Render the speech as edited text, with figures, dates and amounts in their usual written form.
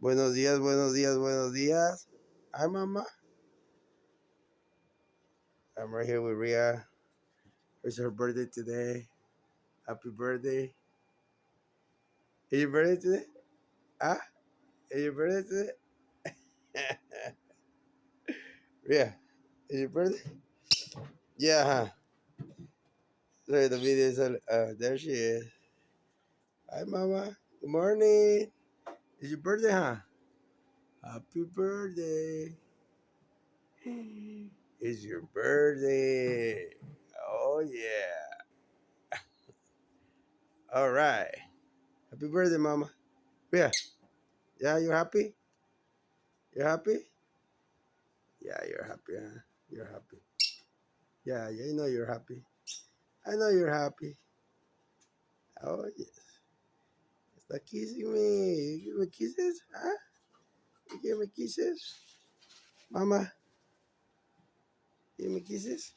Buenos días, buenos días, buenos días. Hi, Mama. I'm right here with Ria. It's her birthday today. Happy birthday. Is your birthday today? Ah? Is your birthday today? Ria, is your birthday? Yeah, huh? Sorry, the video is there she is. Hi, Mama. Good morning. Is your birthday, huh? Happy birthday. It's your birthday. Oh, yeah. All right. Happy birthday, Mama. Yeah. Yeah, you happy? You happy? Yeah, you're happy, huh? You're happy. Yeah, you know you're happy. I know you're happy. Oh, yes. Stop kissing me. You give me kisses? Huh? You give me kisses? Mama, give me kisses?